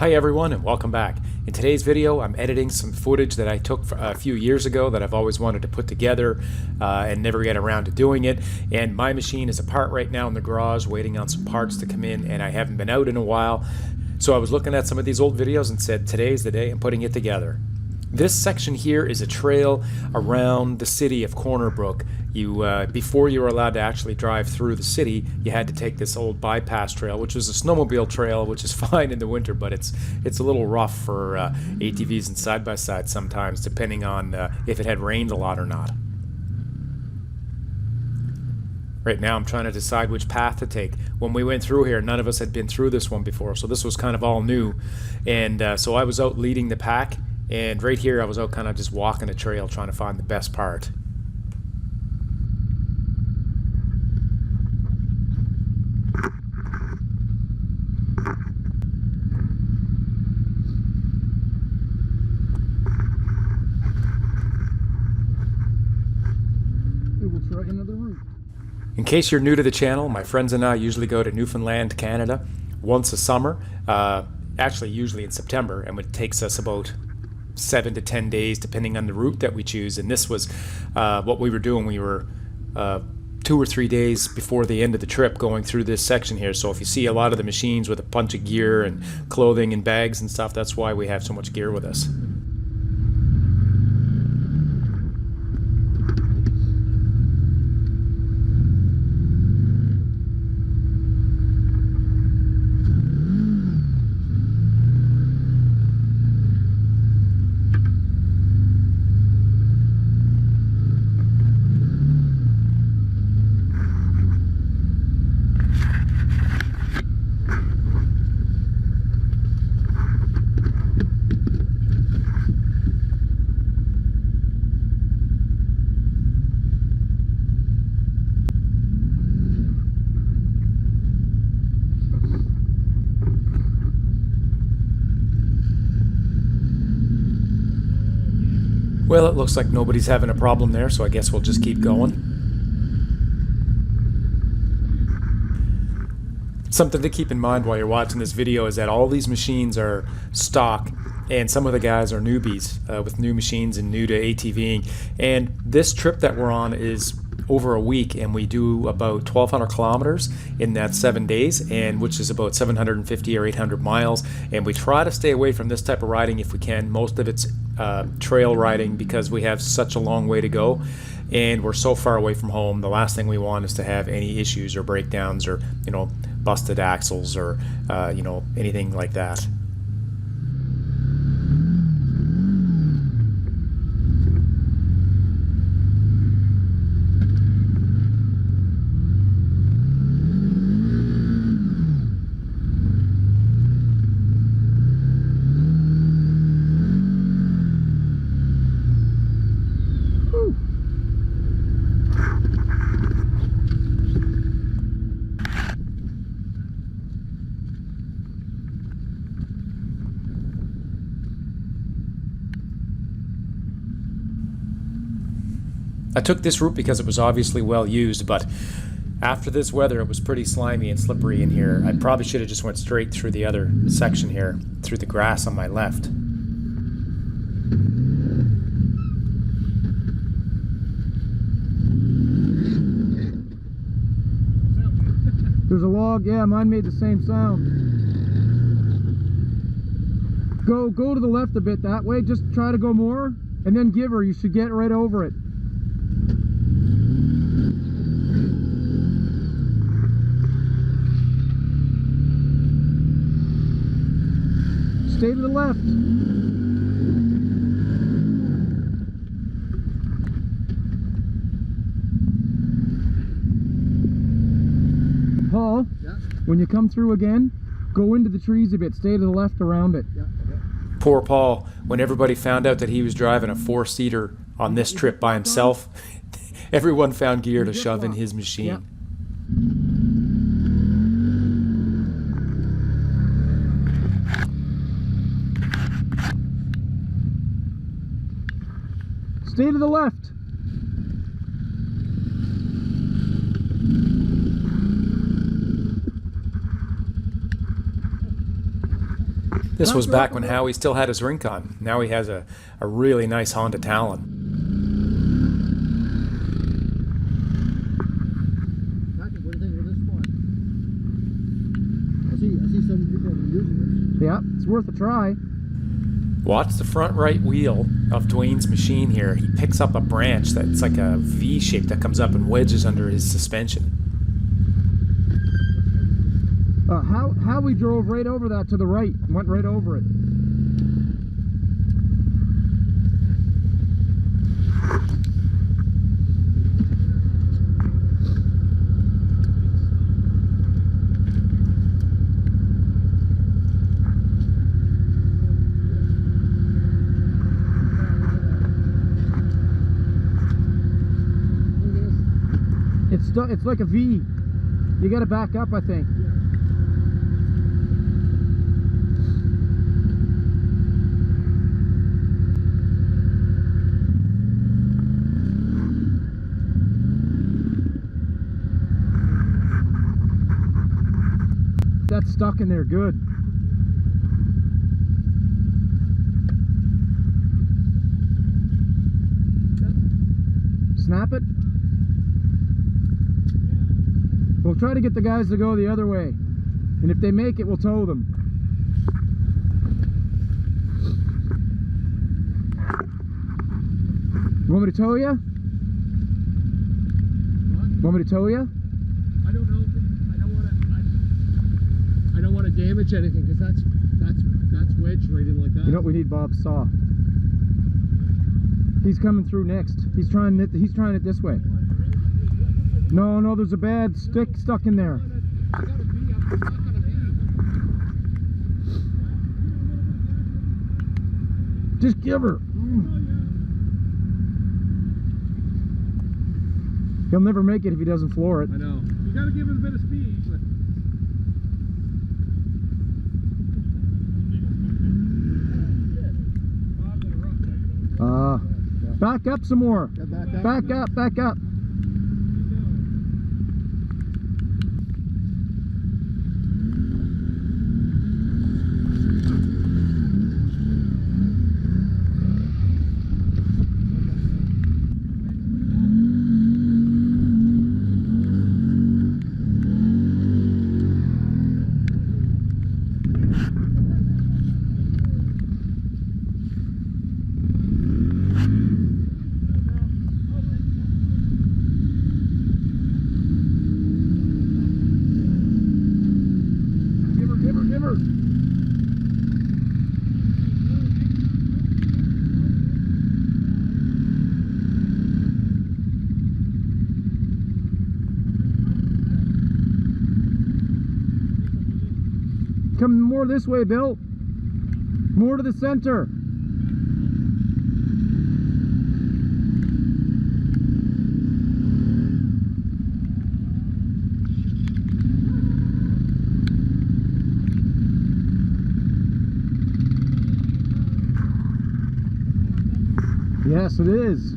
Hi everyone and welcome back. In today's video I'm editing some footage that I took a few years ago that I've always wanted to put together and never get around to doing it. And my machine is apart right now in the garage waiting on some parts to come in, and I haven't been out in a while. So I was looking at some of these old videos and said today's the day I'm putting it together. This section here is a trail around the city of Corner Brook. Before you were allowed to actually drive through the city, you had to take this old bypass trail, which was a snowmobile trail, which is fine in the winter, but it's a little rough for ATVs and side-by-sides sometimes, depending on if it had rained a lot or not. Right now I'm trying to decide which path to take. When we went through here, none of us had been through this one before, so this was kind of all new. And so I was out leading the pack, and right here I was out kind of just walking the trail trying to find the best part. Try another route. In case you're new to the channel, my friends and I usually go to Newfoundland, Canada once a summer, actually usually in September, and it takes us about 7 to 10 days depending on the route that we choose. And this was what we were doing. We were 2 or 3 days before the end of the trip going through this section here. So if you see a lot of the machines with a bunch of gear and clothing and bags and stuff, that's why we have so much gear with us. Well, it looks like nobody's having a problem there, so I guess we'll just keep going. Something to keep in mind while you're watching this video is that all these machines are stock, and some of the guys are newbies with new machines and new to ATVing. And this trip that we're on is over a week, and we do about 1,200 kilometers in that 7 days, and which is about 750 or 800 miles. And we try to stay away from this type of riding if we can. Most of it's trail riding because we have such a long way to go and we're so far away from home. The last thing we want is to have any issues or breakdowns or, you know, busted axles or, you know, anything like that. I took this route because it was obviously well used, but after this weather it was pretty slimy and slippery in here. I probably should have just went straight through the other section here, through the grass on my left. There's a log. Yeah, mine made the same sound. Go to the left a bit that way. Just try to go more and then give her. You should get right over it. Stay to the left. Paul, yeah? When you come through again, go into the trees a bit. Stay to the left around it. Yeah, okay. Poor Paul, when everybody found out that he was driving a 4-seater on this trip by himself, everyone found gear to shove in his machine. Yeah. Stay to the left. This was back when Howie still had his rink on. Now he has a really nice Honda Talon. Patrick, what do you think of this spot? I see some people have been using this. Yeah, it's worth a try. Watch the front right wheel of Dwayne's machine here. He picks up a branch that's like a V shape that comes up and wedges under his suspension. How we drove right over that to the right, went right over it. It's like a V. You got to back up, I think. That's stuck in there good. Snap it. We'll try to get the guys to go the other way, and if they make it, we'll tow them. You want me to tow you? What? Want me to tow you? I don't know. I don't want to damage anything because that's wedged right in like that. You know what? We need Bob's saw. He's coming through next. He's trying it this way. No, there's a bad stick stuck in there. I gotta be. I'm stuck on a V. Just give her. He'll never make it if he doesn't floor it. I know. You gotta give it a bit of speed. But... Back up some more. Back up. Come more this way, Bill. More to the center. Yes, it is.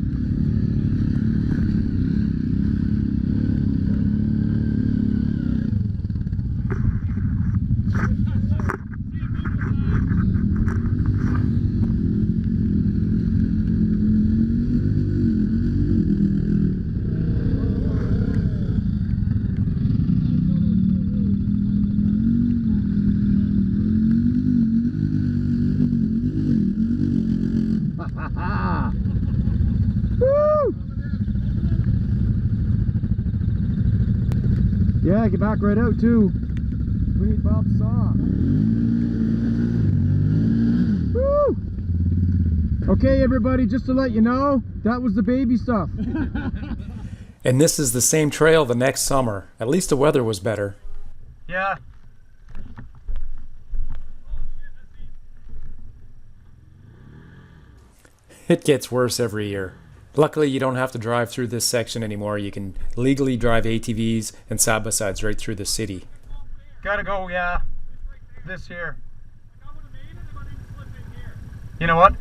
Yeah, get back right out too. We need Bob's saw. Woo! Okay, everybody, just to let you know, that was the baby stuff. And this is the same trail the next summer. At least the weather was better. Yeah. It gets worse every year. Luckily, you don't have to drive through this section anymore. You can legally drive ATVs and side-by-sides right through the city. Gotta go, yeah. This here. You know what? Do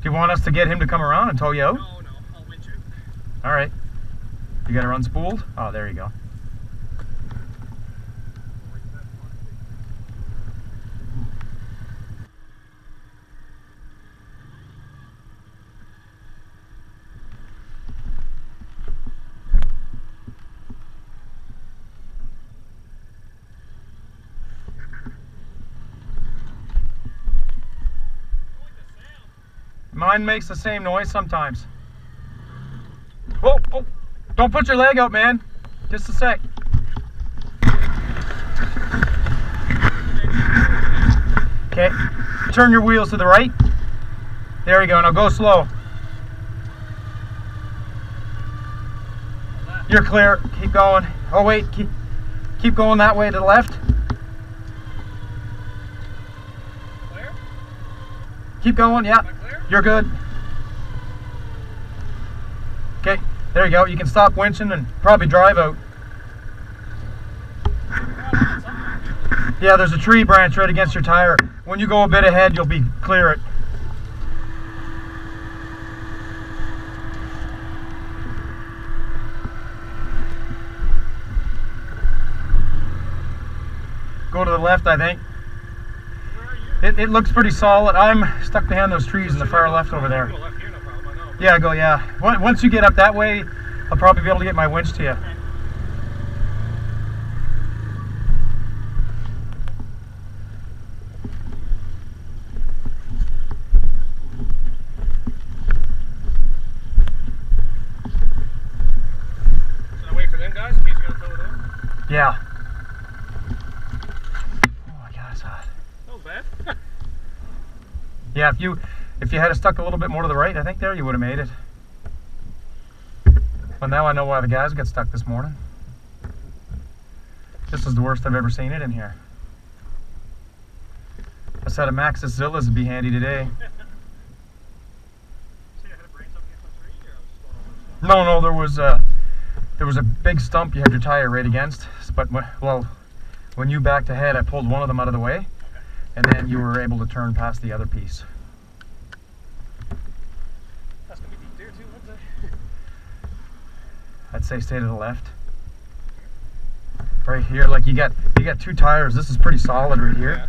you want us to get him to come around and tow you out? No, I'll winch it. Alright. You got her unspooled? Oh, there you go. Mine makes the same noise sometimes. Whoa, oh, don't put your leg out, man. Just a sec. Okay, turn your wheels to the right. There you go, now go slow. You're clear, keep going. Oh wait, keep going that way to the left. Clear? Keep going, yeah. Am I clear? You're good. Okay, there you go. You can stop winching and probably drive out. Yeah, there's a tree branch right against your tire. When you go a bit ahead, you'll be clear it. Go to the left, I think. It looks pretty solid. I'm stuck behind those trees in the far left over there. Yeah, go, yeah. Once you get up that way, I'll probably be able to get my winch to you. Should I wait for them guys in case you're gonna tow it in? Yeah. Oh my God, it's hot. That was bad. Yeah, if you had it stuck a little bit more to the right, I think there you would have made it. Well, now I know why the guys got stuck this morning. This is the worst I've ever seen it in here. A set of Maxxis Zillas would be handy today. See, I had a brain something against my tree, or I was just going over No, there was a big stump you had your tire right against. But well, when you backed ahead, I pulled one of them out of the way, and then you were able to turn past the other piece. That's gonna be deep there too, wouldn't it? I'd say stay to the left. Right here, like you got two tires. This is pretty solid right here.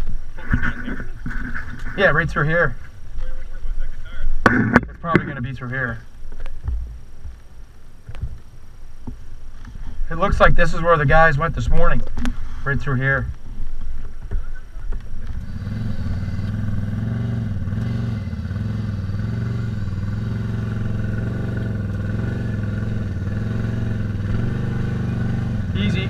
Yeah, right through here. Where's my second tire? It's probably going to be through here. It looks like this is where the guys went this morning. Right through here. Easy.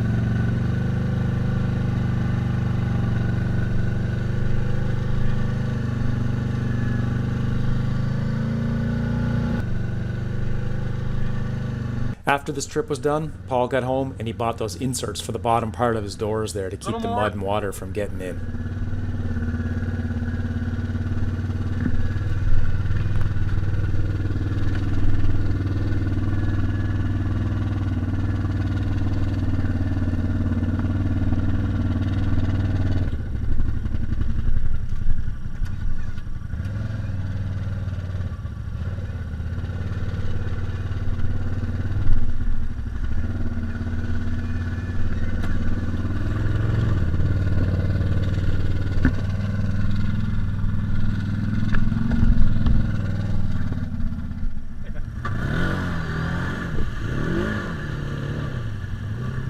After this trip was done, Paul got home and he bought those inserts for the bottom part of his doors there to keep the mud and water from getting in.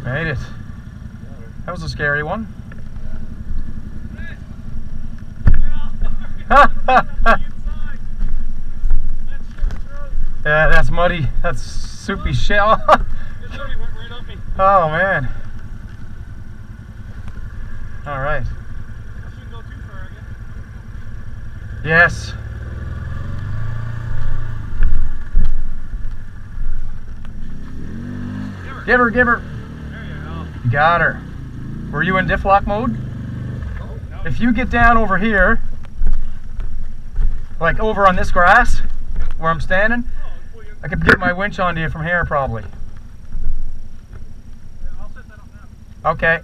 Made it. That was a scary one. Yeah, that's muddy. That's soupy shit. Oh man. All right. Yes. Give her, give her. You got her. Were you in diff lock mode? No. If you get down over here, like over on this grass where I'm standing, I could get my winch onto you from here probably. I'll set that up now. Okay.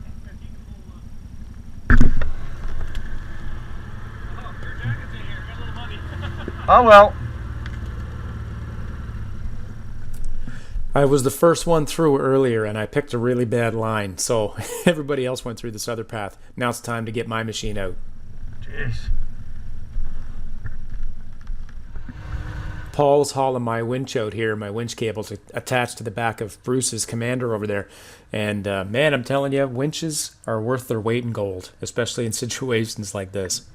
Your jacket's in here. Got a little muddy. Oh well. I was the first one through earlier and I picked a really bad line, so everybody else went through this other path. Now it's time to get my machine out. Jeez. Paul's hauling my winch out here. My winch cable's attached to the back of Bruce's Commander over there. And man, I'm telling you, winches are worth their weight in gold, especially in situations like this.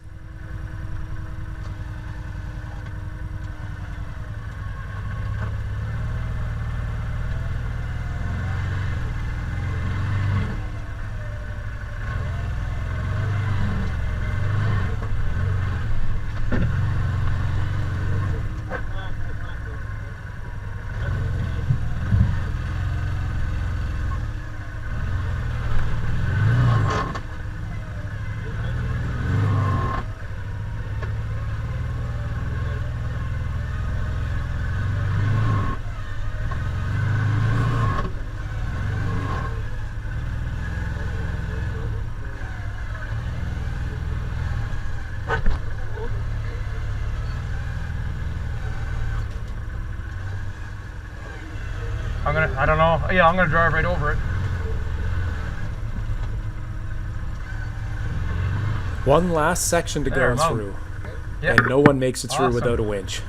I don't know. Yeah, I'm gonna drive right over it. One last section to There, go wow. through, Yep. and no one makes it through Awesome. without a winch.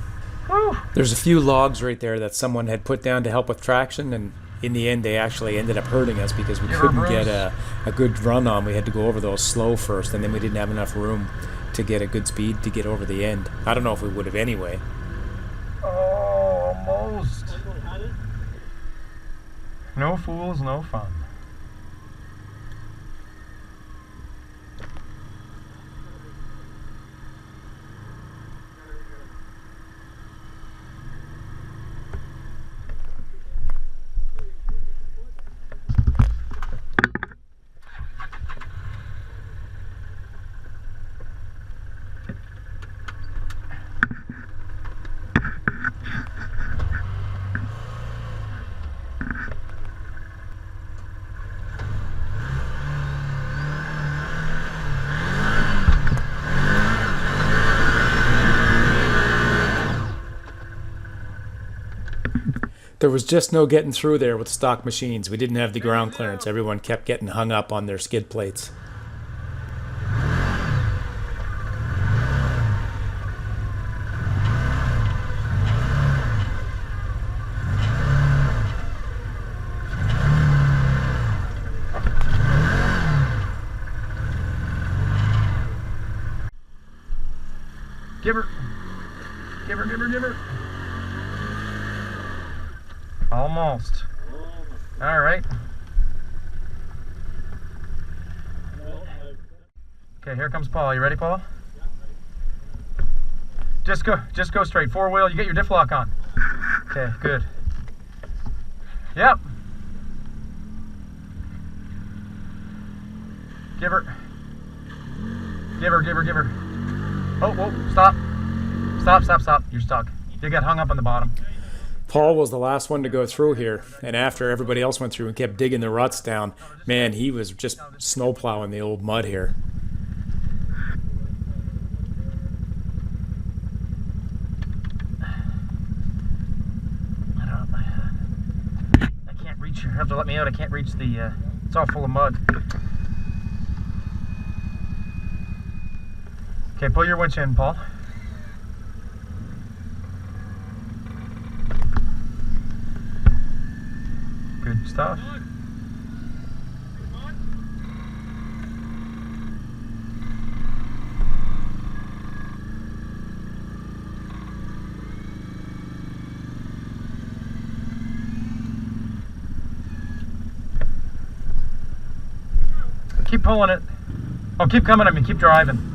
Whew. There's a few logs right there that someone had put down to help with traction, and in the end they actually ended up hurting us because we Give her couldn't get Bruce. a good run on. We had to go over those slow first, and then we didn't have enough room to get a good speed to get over the end. I don't know if we would have anyway. Oh, almost. No fools, no fun. There was just no getting through there with stock machines. We didn't have the ground clearance. Everyone kept getting hung up on their skid plates. Give her. Give her, give her, give her. Almost. All right. Okay, here comes Paul. You ready, Paul? Just go straight. Four wheel. You get your diff lock on. Okay, good. Yep. Give her. Give her, give her, give her. Oh, whoa, stop. Stop, stop, stop. You're stuck. You got hung up on the bottom. Paul was the last one to go through here, and after everybody else went through and kept digging the ruts down, man, he was just snow plowing the old mud here. I can't reach. You have to let me out. I can't reach the. It's all full of mud. Okay, pull your winch in, Paul. Good stuff. Keep pulling it. Oh, keep coming at me. Keep driving.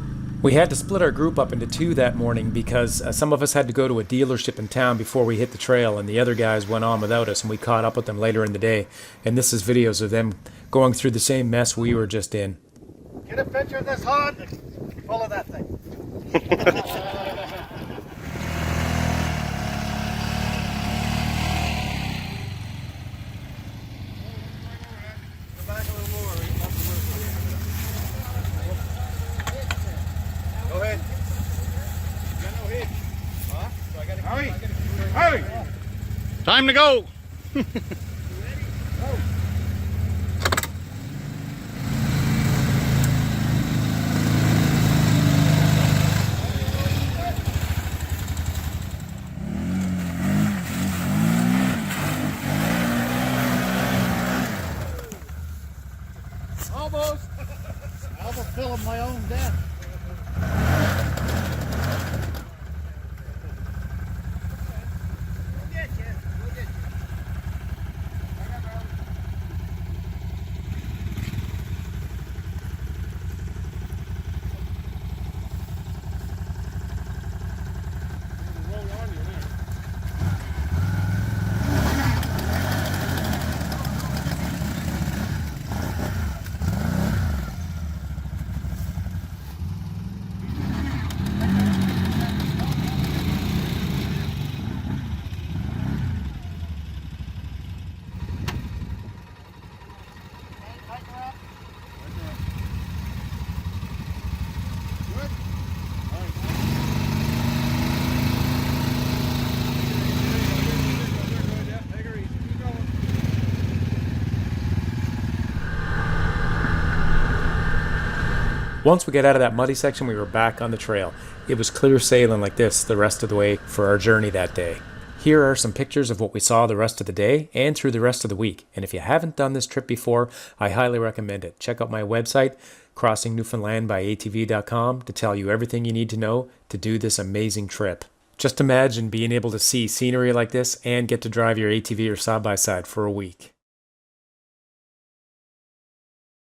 We had to split our group up into two that morning because some of us had to go to a dealership in town before we hit the trail, and the other guys went on without us, and we caught up with them later in the day. And this is videos of them going through the same mess we were just in. Get a picture of this hod full of that thing. Go back a little more. Go ahead. Hurry! Hurry! Time to go! Almost! I was filling my own death. Once we got out of that muddy section, we were back on the trail. It was clear sailing like this the rest of the way for our journey that day. Here are some pictures of what we saw the rest of the day and through the rest of the week. And if you haven't done this trip before, I highly recommend it. Check out my website, crossingnewfoundlandbyatv.com, to tell you everything you need to know to do this amazing trip. Just imagine being able to see scenery like this and get to drive your ATV or side-by-side for a week.